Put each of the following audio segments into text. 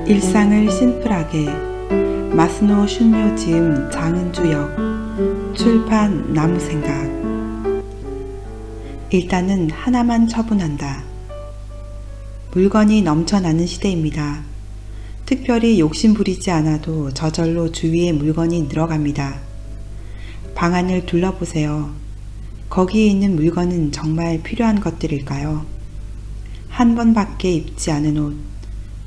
일상을 심플하게 마스노 슌요 지음 장은주 역 출판 나무생각. 일단은 하나만 처분한다. 물건이 넘쳐나는 시대입니다. 특별히 욕심 부리지 않아도 저절로 주위에 물건이 늘어갑니다. 방안을 둘러보세요. 거기에 있는 물건은 정말 필요한 것들일까요? 한 번밖에 입지 않은 옷,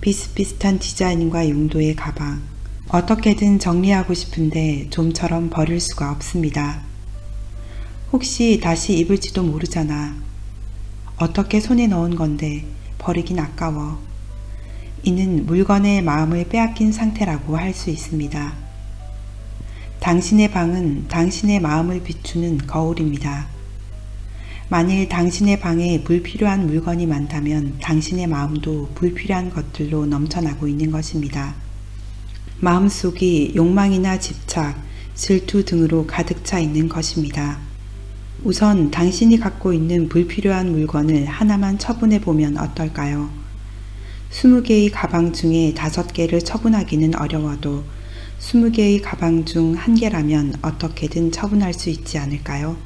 비슷비슷한 디자인과 용도의 가방, 어떻게든 정리하고 싶은데 좀처럼 버릴 수가 없습니다. 혹시 다시 입을지도 모르잖아. 어떻게 손에 넣은 건데 버리긴 아까워. 이는 물건의 마음을 빼앗긴 상태라고 할 수 있습니다. 당신의 방은 당신의 마음을 비추는 거울입니다. 만일 당신의 방에 불필요한 물건이 많다면 당신의 마음도 불필요한 것들로 넘쳐나고 있는 것입니다. 마음속이 욕망이나 집착, 질투 등으로 가득 차 있는 것입니다. 우선 당신이 갖고 있는 불필요한 물건을 하나만 처분해 보면 어떨까요? 20개의 가방 중에 5개를 처분하기는 어려워도 20개의 가방 중 1개라면 어떻게든 처분할 수 있지 않을까요?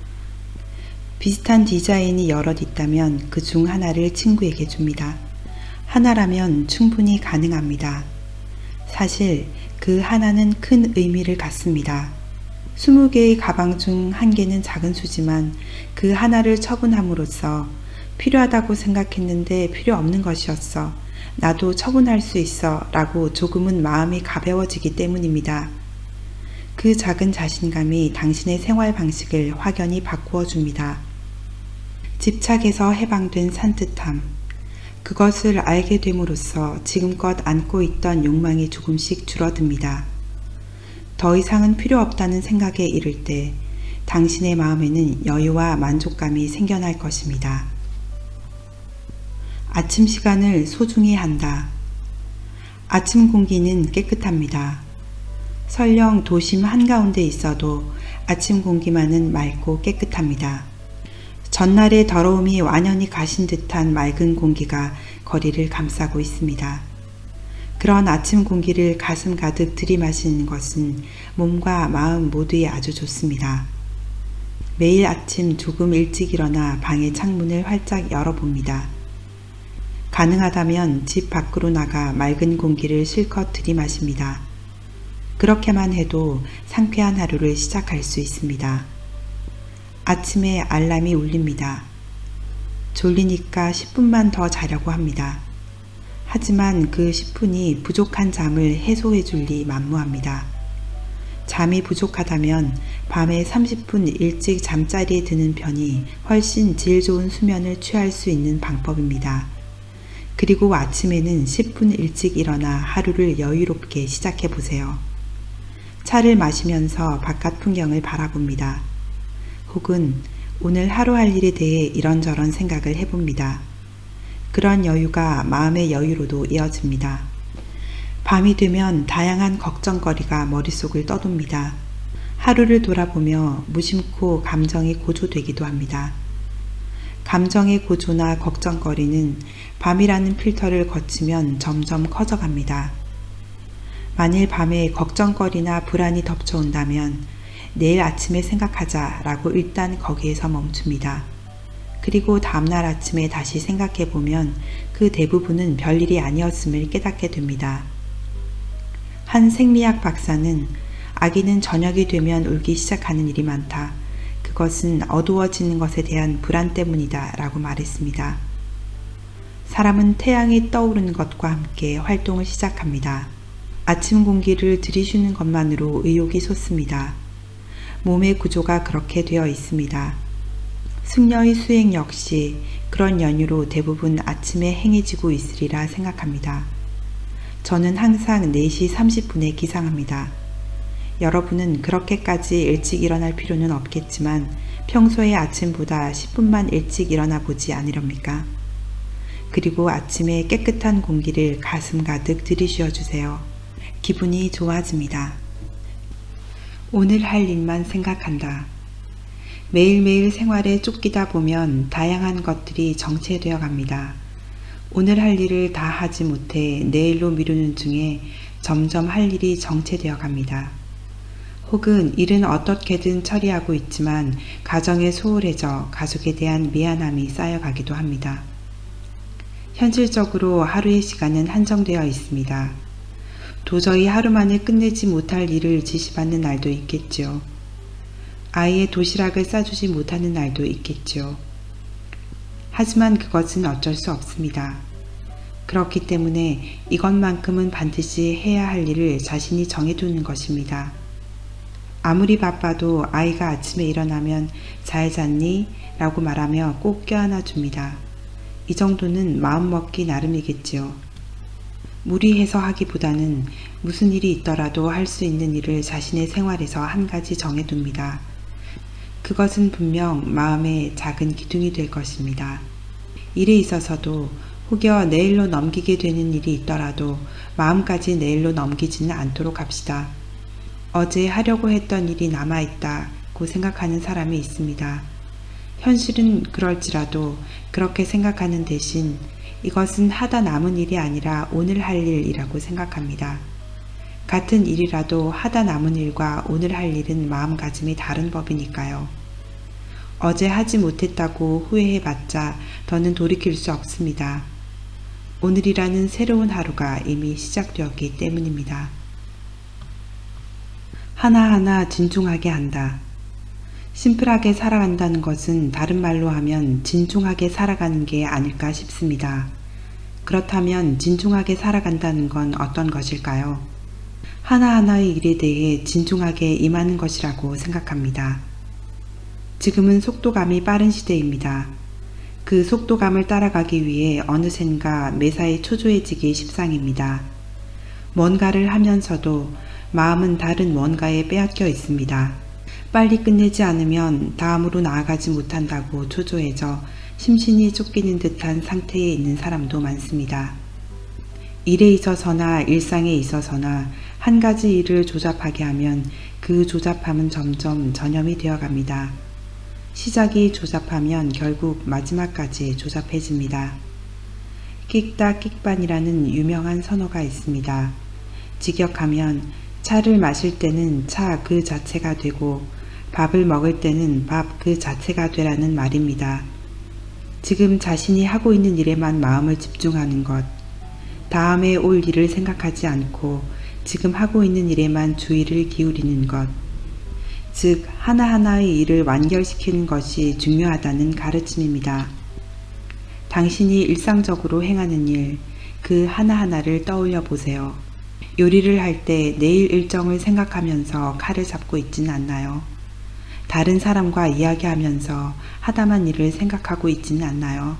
비슷한 디자인이 여럿 있다면 그 중 하나를 친구에게 줍니다. 하나라면 충분히 가능합니다. 사실 그 하나는 큰 의미를 갖습니다. 20개의 가방 중 1개는 작은 수지만 그 하나를 처분함으로써 필요하다고 생각했는데 필요 없는 것이었어. 나도 처분할 수 있어 라고 조금은 마음이 가벼워지기 때문입니다. 그 작은 자신감이 당신의 생활 방식을 확연히 바꾸어 줍니다. 집착에서 해방된 산뜻함, 그것을 알게 됨으로써 지금껏 안고 있던 욕망이 조금씩 줄어듭니다. 더 이상은 필요 없다는 생각에 이를 때 당신의 마음에는 여유와 만족감이 생겨날 것입니다. 아침 시간을 소중히 한다. 아침 공기는 깨끗합니다. 설령 도심 한가운데 있어도 아침 공기만은 맑고 깨끗합니다. 전날의 더러움이 완연히 가신 듯한 맑은 공기가 거리를 감싸고 있습니다. 그런 아침 공기를 가슴 가득 들이마시는 것은 몸과 마음 모두에 아주 좋습니다. 매일 아침 조금 일찍 일어나 방의 창문을 활짝 열어봅니다. 가능하다면 집 밖으로 나가 맑은 공기를 실컷 들이마십니다. 그렇게만 해도 상쾌한 하루를 시작할 수 있습니다. 아침에 알람이 울립니다. 졸리니까 10분만 더 자려고 합니다. 하지만 그 10분이 부족한 잠을 해소해 줄 리 만무합니다. 잠이 부족하다면 밤에 30분 일찍 잠자리에 드는 편이 훨씬 질 좋은 수면을 취할 수 있는 방법입니다. 그리고 아침에는 10분 일찍 일어나 하루를 여유롭게 시작해 보세요. 차를 마시면서 바깥 풍경을 바라봅니다. 혹은 오늘 하루 할 일에 대해 이런저런 생각을 해봅니다. 그런 여유가 마음의 여유로도 이어집니다. 밤이 되면 다양한 걱정거리가 머릿속을 떠돕니다. 하루를 돌아보며 무심코 감정이 고조되기도 합니다. 감정의 고조나 걱정거리는 밤이라는 필터를 거치면 점점 커져갑니다. 만일 밤에 걱정거리나 불안이 덮쳐온다면 내일 아침에 생각하자 라고 일단 거기에서 멈춥니다. 그리고 다음날 아침에 다시 생각해보면 그 대부분은 별일이 아니었음을 깨닫게 됩니다. 한 생리학 박사는 아기는 저녁이 되면 울기 시작하는 일이 많다. 그것은 어두워지는 것에 대한 불안 때문이다 라고 말했습니다. 사람은 태양이 떠오르는 것과 함께 활동을 시작합니다. 아침 공기를 들이쉬는 것만으로 의욕이 솟습니다. 몸의 구조가 그렇게 되어 있습니다. 승려의 수행 역시 그런 연유로 대부분 아침에 행해지고 있으리라 생각합니다. 저는 항상 4시 30분에 기상합니다. 여러분은 그렇게까지 일찍 일어날 필요는 없겠지만 평소에 아침보다 10분만 일찍 일어나 보지 않으렵니까? 그리고 아침에 깨끗한 공기를 가슴 가득 들이쉬어 주세요. 기분이 좋아집니다. 오늘 할 일만 생각한다. 매일매일 생활에 쫓기다 보면 다양한 것들이 정체되어 갑니다. 오늘 할 일을 다 하지 못해 내일로 미루는 중에 점점 할 일이 정체되어 갑니다. 혹은 일은 어떻게든 처리하고 있지만 가정에 소홀해져 가족에 대한 미안함이 쌓여가기도 합니다. 현실적으로 하루의 시간은 한정되어 있습니다. 도저히 하루 만에 끝내지 못할 일을 지시받는 날도 있겠죠. 아이의 도시락을 싸주지 못하는 날도 있겠죠. 하지만 그것은 어쩔 수 없습니다. 그렇기 때문에 이것만큼은 반드시 해야 할 일을 자신이 정해두는 것입니다. 아무리 바빠도 아이가 아침에 일어나면 잘 잤니? 라고 말하며 꼭 껴안아 줍니다. 이 정도는 마음먹기 나름이겠지요. 무리해서 하기보다는 무슨 일이 있더라도 할 수 있는 일을 자신의 생활에서 한 가지 정해둡니다. 그것은 분명 마음의 작은 기둥이 될 것입니다. 일에 있어서도 혹여 내일로 넘기게 되는 일이 있더라도 마음까지 내일로 넘기지는 않도록 합시다. 어제 하려고 했던 일이 남아있다고 생각하는 사람이 있습니다. 현실은 그럴지라도 그렇게 생각하는 대신 이것은 하다 남은 일이 아니라 오늘 할 일이라고 생각합니다. 같은 일이라도 하다 남은 일과 오늘 할 일은 마음가짐이 다른 법이니까요. 어제 하지 못했다고 후회해봤자 더는 돌이킬 수 없습니다. 오늘이라는 새로운 하루가 이미 시작되었기 때문입니다. 하나하나 진중하게 한다. 심플하게 살아간다는 것은 다른 말로 하면 진중하게 살아가는 게 아닐까 싶습니다. 그렇다면 진중하게 살아간다는 건 어떤 것일까요? 하나하나의 일에 대해 진중하게 임하는 것이라고 생각합니다. 지금은 속도감이 빠른 시대입니다. 그 속도감을 따라가기 위해 어느샌가 매사에 초조해지기 십상입니다. 뭔가를 하면서도 마음은 다른 뭔가에 빼앗겨 있습니다. 빨리 끝내지 않으면 다음으로 나아가지 못한다고 초조해져 심신이 쫓기는 듯한 상태에 있는 사람도 많습니다. 일에 있어서나 일상에 있어서나 한 가지 일을 조잡하게 하면 그 조잡함은 점점 전염이 되어 갑니다. 시작이 조잡하면 결국 마지막까지 조잡해집니다. 끽다 끽반이라는 유명한 선어가 있습니다. 직역하면 차를 마실 때는 차 그 자체가 되고 밥을 먹을 때는 밥 그 자체가 되라는 말입니다. 지금 자신이 하고 있는 일에만 마음을 집중하는 것, 다음에 올 일을 생각하지 않고 지금 하고 있는 일에만 주의를 기울이는 것, 즉 하나하나의 일을 완결시키는 것이 중요하다는 가르침입니다. 당신이 일상적으로 행하는 일, 그 하나하나를 떠올려 보세요. 요리를 할 때 내일 일정을 생각하면서 칼을 잡고 있지는 않나요? 다른 사람과 이야기하면서 하다만 일을 생각하고 있지는 않나요?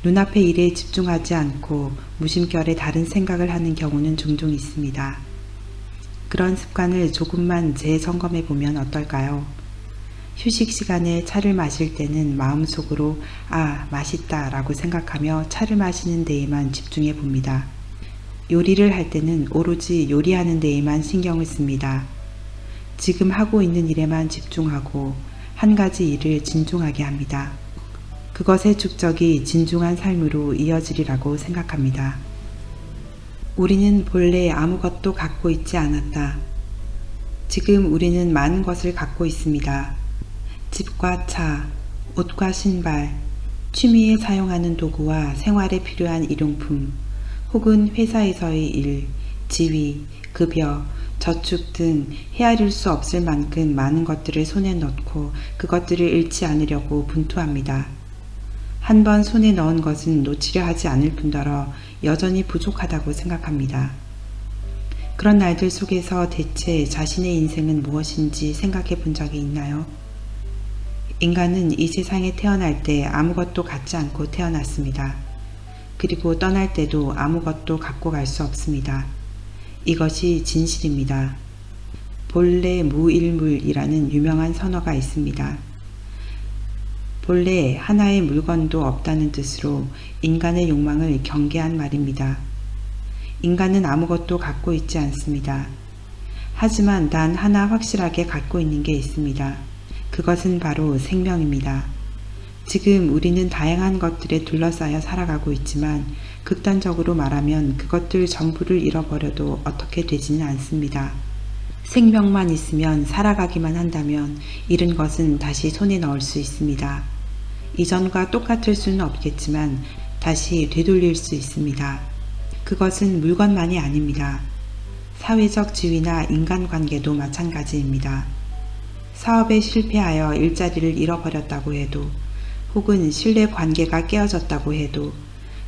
눈앞의 일에 집중하지 않고 무심결에 다른 생각을 하는 경우는 종종 있습니다. 그런 습관을 조금만 재점검해 보면 어떨까요? 휴식 시간에 차를 마실 때는 마음속으로 아, 맛있다 라고 생각하며 차를 마시는 데에만 집중해 봅니다. 요리를 할 때는 오로지 요리하는 데에만 신경을 씁니다. 지금 하고 있는 일에만 집중하고 한 가지 일을 진중하게 합니다. 그것의 축적이 진중한 삶으로 이어지리라고 생각합니다. 우리는 본래 아무것도 갖고 있지 않았다. 지금 우리는 많은 것을 갖고 있습니다. 집과 차, 옷과 신발, 취미에 사용하는 도구와 생활에 필요한 일용품, 혹은 회사에서의 일, 지위, 급여, 저축 등 헤아릴 수 없을 만큼 많은 것들을 손에 넣고 그것들을 잃지 않으려고 분투합니다. 한 번 손에 넣은 것은 놓치려 하지 않을 뿐더러 여전히 부족하다고 생각합니다. 그런 날들 속에서 대체 자신의 인생은 무엇인지 생각해 본 적이 있나요? 인간은 이 세상에 태어날 때 아무것도 갖지 않고 태어났습니다. 그리고 떠날 때도 아무것도 갖고 갈 수 없습니다. 이것이 진실입니다. 본래 무일물이라는 유명한 선어가 있습니다. 본래 하나의 물건도 없다는 뜻으로 인간의 욕망을 경계한 말입니다. 인간은 아무것도 갖고 있지 않습니다. 하지만 단 하나 확실하게 갖고 있는 게 있습니다. 그것은 바로 생명입니다. 지금 우리는 다양한 것들에 둘러싸여 살아가고 있지만 극단적으로 말하면 그것들 전부를 잃어버려도 어떻게 되지는 않습니다. 생명만 있으면 살아가기만 한다면 잃은 것은 다시 손에 넣을 수 있습니다. 이전과 똑같을 수는 없겠지만 다시 되돌릴 수 있습니다. 그것은 물건만이 아닙니다. 사회적 지위나 인간관계도 마찬가지입니다. 사업에 실패하여 일자리를 잃어버렸다고 해도 혹은 신뢰 관계가 깨어졌다고 해도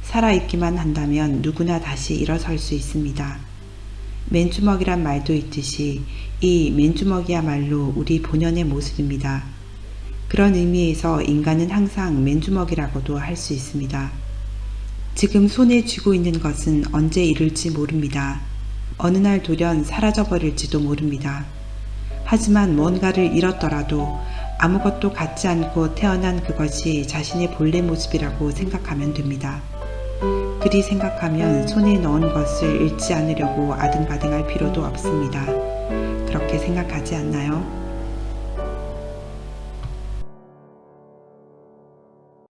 살아있기만 한다면 누구나 다시 일어설 수 있습니다. 맨주먹이란 말도 있듯이 이 맨주먹이야말로 우리 본연의 모습입니다. 그런 의미에서 인간은 항상 맨주먹이라고도 할 수 있습니다. 지금 손에 쥐고 있는 것은 언제 잃을지 모릅니다. 어느 날 돌연 사라져버릴지도 모릅니다. 하지만 뭔가를 잃었더라도 아무것도 갖지 않고 태어난 그것이 자신의 본래 모습이라고 생각하면 됩니다. 그리 생각하면 손에 넣은 것을 잃지 않으려고 아등바등할 필요도 없습니다. 그렇게 생각하지 않나요?